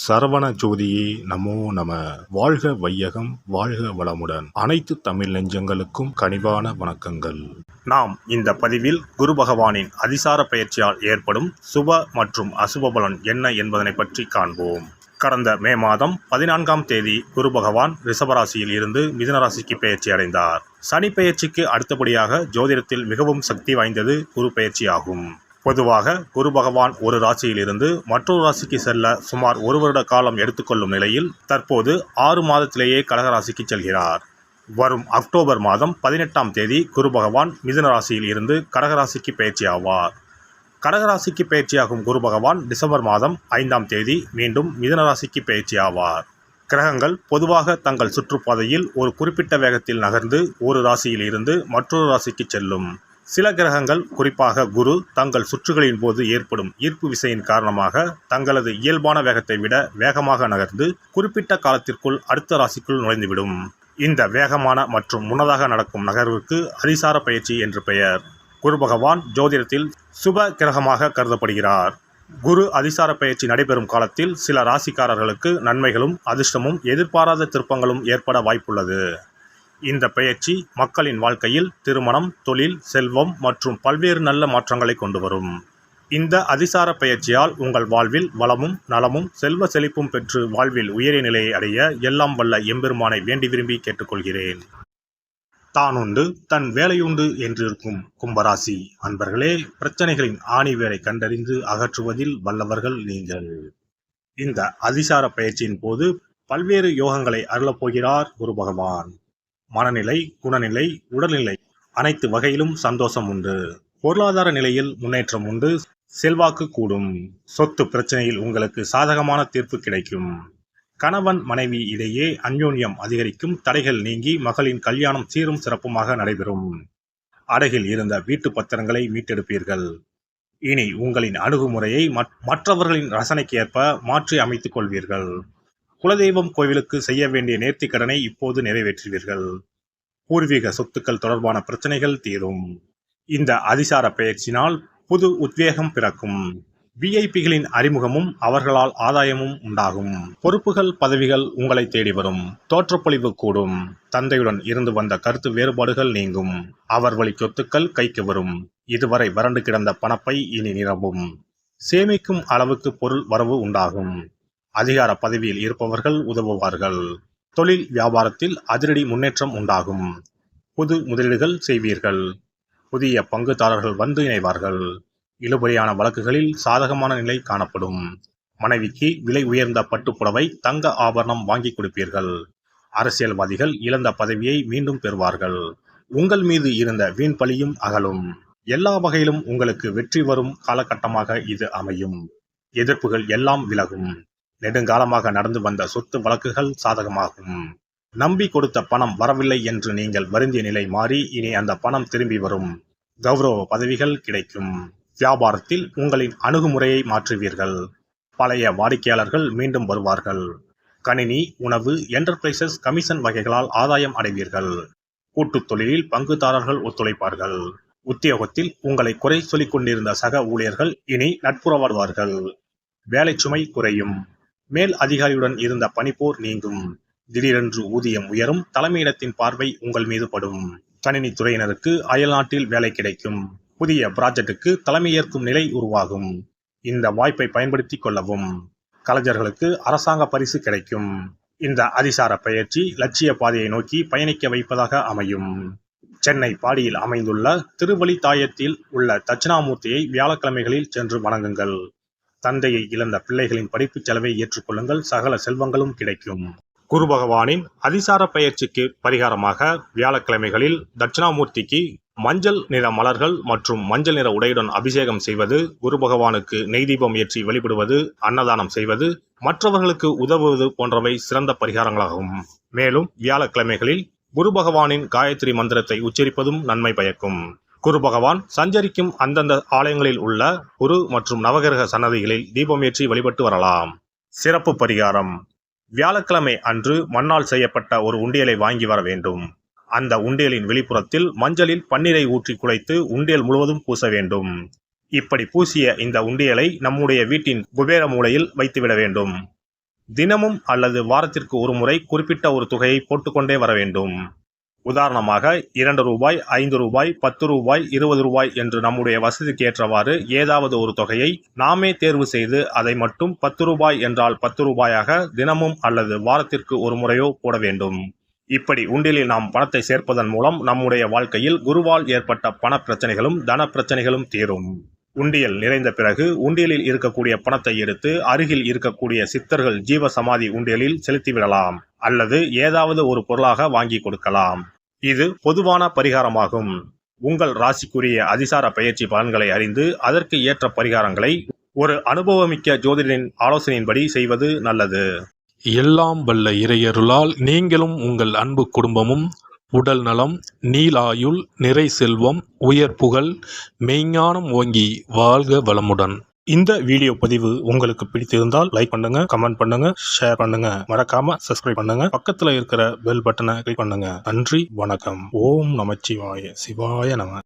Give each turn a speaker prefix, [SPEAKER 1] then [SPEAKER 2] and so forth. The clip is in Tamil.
[SPEAKER 1] சரவண ஜோதியே நமோ நம. வாழ்க வையகம், வாழ்க வளமுடன். அனைத்து தமிழ் நெஞ்சங்களுக்கும் கனிவான வணக்கங்கள். நாம் இந்த பதிவில் குரு பகவானின் அதிசார பயிற்சியால் ஏற்படும் சுப மற்றும் அசுப பலன் என்ன என்பதனை பற்றி காண்போம். கடந்த மே மாதம் 14ஆம் தேதி குரு பகவான் ரிஷபராசியில் இருந்து மிதுன ராசிக்கு பயிற்சி அடைந்தார். சனி பயிற்சிக்கு அடுத்தபடியாக ஜோதிடத்தில் மிகவும் சக்தி வாய்ந்தது குரு பயிற்சி ஆகும். பொதுவாக குரு பகவான் ஒரு ராசியில் இருந்து மற்றொரு ராசிக்கு செல்ல சுமார் 1 வருட காலம் எடுத்துக்கொள்ளும் நிலையில் தற்போது 6 மாதத்திலேயே கடகராசிக்கு செல்கிறார். வரும் அக்டோபர் மாதம் 18ஆம் தேதி குரு பகவான் மிதுன ராசியில் இருந்து கடகராசிக்கு பயிற்சி ஆவார். கடகராசிக்கு பயிற்சியாகும் குரு பகவான் டிசம்பர் மாதம் 5ஆம் தேதி மீண்டும் மிதுன ராசிக்கு பயிற்சி ஆவார். கிரகங்கள் பொதுவாக தங்கள் சுற்றுப்பாதையில் ஒரு குறிப்பிட்ட வேகத்தில் நகர்ந்து ஒரு ராசியில் இருந்து மற்றொரு ராசிக்கு செல்லும். சில கிரகங்கள், குறிப்பாக குரு, தங்கள் சுற்றுகளின் போது ஏற்படும் ஈர்ப்பு விசையின் காரணமாக தங்களது இயல்பான வேகத்தை விட வேகமாக நகர்ந்து குறிப்பிட்ட காலத்திற்குள் அடுத்த ராசிக்குள் நுழைந்துவிடும். இந்த வேகமான மற்றும் முன்னதாக நடக்கும் நகர்வுக்கு அதிசார பயிற்சி என்று பெயர். குரு பகவான் ஜோதிடத்தில் சுப கிரகமாக கருதப்படுகிறார். குரு அதிசார பயிற்சி நடைபெறும் காலத்தில் சில ராசிக்காரர்களுக்கு நன்மைகளும் அதிர்ஷ்டமும் எதிர்பாராத திருப்பங்களும் ஏற்பட வாய்ப்புள்ளது. இந்த பயிற்சி மக்களின் வாழ்க்கையில் திருமணம், தொழில், செல்வம் மற்றும் பல்வேறு நல்ல மாற்றங்களை கொண்டு வரும். இந்த அதிசார பயிற்சியால் உங்கள் வாழ்வில் வளமும் நலமும் செல்வ செழிப்பும் பெற்று வாழ்வில் உயரிய நிலையை அடைய எல்லாம் வல்ல எம்பெருமானை வேண்டி விரும்பி கேட்டுக்கொள்கிறேன். தானுண்டு தன் வேலையுண்டு என்றிருக்கும் கும்பராசி அன்பர்களே, பிரச்சனைகளின் ஆணிவேரை கண்டறிந்து அகற்றுவதில் வல்லவர்கள் நீங்கள். இந்த அதிசார பயிற்சியின் போது பல்வேறு யோகங்களை அருளப்போகிறார் குரு பகவான். மனநிலை, குணநிலை, உடல்நிலை அனைத்து வகையிலும் சந்தோஷம் உண்டு. பொருளாதார நிலையில் முன்னேற்றம் உண்டு. செல்வாக்கு கூடும். சொத்து பிரச்சனையில் உங்களுக்கு சாதகமான தீர்ப்பு கிடைக்கும். கணவன் மனைவி இடையே அந்யோன்யம் அதிகரிக்கும். தடைகள் நீங்கி மகளின் கல்யாணம் சீரும் சிறப்புமாக நடைபெறும். அடகில் இருந்த வீட்டு பத்திரங்களை மீட்டெடுப்பீர்கள். இனி உங்களின் அணுகுமுறையை மற்றவர்களின் ரசனைக்கு ஏற்ப மாற்றி அமைத்துக் கொள்வீர்கள். குலதெய்வம் கோவிலுக்கு செய்ய வேண்டிய நேர்த்திக்கடனை இப்போது நிறைவேற்றுவீர்கள். பூர்வீக சொத்துக்கள் தொடர்பான பிரச்சனைகள் தீரும். இந்த அதிசார பயிற்சியினால் புது உத்வேகம் பிறக்கும். விஐபிகளின் அறிமுகமும் அவர்களால் ஆதாயமும் உண்டாகும். பொறுப்புகள், பதவிகள் உங்களை தேடி வரும். தோற்றப்பொழிவு கூடும். தந்தையுடன் இருந்து வந்த கருத்து வேறுபாடுகள் நீங்கும். அவர் வழி சொத்துக்கள் கைக்கு வரும். இதுவரை வறண்டு கிடந்த பணப்பை இனி நிரம்பும். சேமிக்கும் அளவுக்கு பொருள் வரவு உண்டாகும். அதிகார பதவியில் இருப்பவர்கள் உதவுவார்கள். தொழில் வியாபாரத்தில் அதிரடி முன்னேற்றம் உண்டாகும். புது முதலீடுகள் செய்வீர்கள். புதிய பங்குதாரர்கள் வந்து இணைவார்கள். இழுபறியான வழக்குகளில் சாதகமான நிலை காணப்படும். மனைவிக்கு விலை உயர்ந்த பட்டுப்புடவை, தங்க ஆபரணம் வாங்கி கொடுப்பீர்கள். அரசியல்வாதிகள் இழந்த பதவியை மீண்டும் பெறுவார்கள். உங்கள் மீது இருந்த வீண் பழியும் அகலும். எல்லா வகையிலும் உங்களுக்கு வெற்றி வரும் காலகட்டமாக இது அமையும். எதிர்ப்புகள் எல்லாம் விலகும். நெடுங்காலமாக நடந்து வந்த சொத்து வழக்குகள் சாதகமாகும். நம்பி கொடுத்த பணம் வரவில்லை என்று நீங்கள் வருந்திய நிலை மாறி இனி அந்த பணம் திரும்பி வரும். கௌரவ பதவிகள் கிடைக்கும். வியாபாரத்தில் உங்களின் அணுகுமுறையை மாற்றுவீர்கள். பழைய வாடிக்கையாளர்கள் மீண்டும் வருவார்கள். கணினி, உணவு, என்டர்பிரைசஸ், கமிஷன் வகைகளால் ஆதாயம் அடைவீர்கள். கூட்டுத் தொழிலில் பங்குதாரர்கள் ஒத்துழைப்பார்கள். உத்தியோகத்தில் உங்களை குறை சொல்லிக் கொண்டிருந்த சக ஊழியர்கள் இனி நட்புறவாடுவார்கள். வேலை சுமை குறையும். மேல் அதிகாரியுடன் இருந்த பணிப்போர் நீங்கும். திடீரென்று ஊதியம் உயரும். தலைமையிடத்தின் பார்வை உங்கள் மீது படும். கணினி துறையினருக்கு அயல்நாட்டில் வேலை கிடைக்கும். புதிய ப்ராஜெக்டுக்கு தலைமையேற்கும் நிலை உருவாகும். இந்த வாய்ப்பை பயன்படுத்திக் கொள்ளவும். கலைஞர்களுக்கு அரசாங்க பரிசு கிடைக்கும். இந்த அதிசார பயிற்சி லட்சிய பாதையை நோக்கி பயணிக்க வைப்பதாக அமையும். சென்னை பாடியில் அமைந்துள்ள திருவழித்தாயத்தில் உள்ள தட்சிணாமூர்த்தியை வியாழக்கிழமைகளில் சென்று வணங்குங்கள். தந்தையை இழந்த பிள்ளைகளின் படிப்பு செலவை ஏற்றுக்கொள்ளுங்கள். சகல செல்வங்களும் கிடைக்கும். குரு பகவானின் அதிசார பயிற்சிக்கு பரிகாரமாக வியாழக்கிழமைகளில் தட்சிணாமூர்த்திக்கு மஞ்சள் நிற மலர்கள் மற்றும் மஞ்சள் நிற உடையுடன் அபிஷேகம் செய்வது, குரு பகவானுக்கு நெய் தீபம் ஏற்றி வழிபடுவது, அன்னதானம் செய்வது, மற்றவர்களுக்கு உதவுவது போன்றவை சிறந்த பரிகாரங்களாகும். மேலும் வியாழக்கிழமைகளில் குரு பகவானின் காயத்ரி மந்திரத்தை உச்சரிப்பதும் நன்மை பயக்கும். குரு பகவான் சஞ்சரிக்கும் அந்தந்த ஆலயங்களில் உள்ள குரு மற்றும் நவகிரக சன்னதிகளில் தீபமேற்றி வழிபட்டு வரலாம். சிறப்பு பரிகாரம்: வியாழக்கிழமை அன்று மண்ணால் செய்யப்பட்ட ஒரு உண்டியலை வாங்கி வர வேண்டும். அந்த உண்டியலின் வெளிப்புறத்தில் மஞ்சளில் பன்னீரை ஊற்றி குழைத்து உண்டியல் முழுவதும் பூச வேண்டும். இப்படி பூசிய இந்த உண்டியலை நம்முடைய வீட்டின் குபேர மூலையில் வைத்துவிட வேண்டும். தினமும் அல்லது வாரத்திற்கு ஒரு முறை குறிப்பிட்ட ஒரு தொகையை போட்டுக்கொண்டே வர வேண்டும். உதாரணமாக 2 ரூபாய், 5 ரூபாய், 10 ரூபாய், 20 ரூபாய் என்று நம்முடைய வசதிக்கு ஏற்றவாறு ஏதாவது ஒரு தொகையை நாமே தேர்வு செய்து அதை மட்டும் 10 ரூபாய் என்றால் 10 ரூபாயாக தினமும் அல்லது வாரத்திற்கு ஒரு முறையோ போட வேண்டும். இப்படி உண்டியலில் நாம் பணத்தை சேர்ப்பதன் மூலம் நம்முடைய வாழ்க்கையில் குருவால் ஏற்பட்ட பண பிரச்சனைகளும் தன பிரச்சனைகளும் தீரும். உண்டியல் நிறைந்த பிறகு உண்டியலில் இருக்கக்கூடிய பணத்தை எடுத்து அருகில் இருக்கக்கூடிய சித்தர்கள் ஜீவ சமாதி உண்டியலில் செலுத்திவிடலாம் அல்லது ஏதாவது ஒரு பொருளாக வாங்கி கொடுக்கலாம். இது பொதுவான பரிகாரமாகும். உங்கள் ராசிக்குரிய அதிசார பயிற்சி பலன்களை அறிந்து அதற்கு ஏற்ற பரிகாரங்களை ஒரு அனுபவமிக்க ஜோதிடரின் ஆலோசனையின்படி செய்வது நல்லது.
[SPEAKER 2] எல்லாம் வல்ல இறையருளால் நீங்களும் உங்கள் அன்பு குடும்பமும் உடல் நலம், நீலாயுள், நிறை செல்வம், உயர் புகழ், மெய்ஞானம் ஓங்கி வாழ்க வளமுடன்.
[SPEAKER 1] இந்த வீடியோ பதிவு உங்களுக்கு பிடித்திருந்தால் லைக் பண்ணுங்க, கமெண்ட் பண்ணுங்க, ஷேர் பண்ணுங்க, மறக்காம சப்ஸ்கிரைப் பண்ணுங்க, பக்கத்துல இருக்கிற பெல் பட்டனை கிளிக் பண்ணுங்க. நன்றி, வணக்கம். ஓம் நமச்சிவாய, சிவாய நம.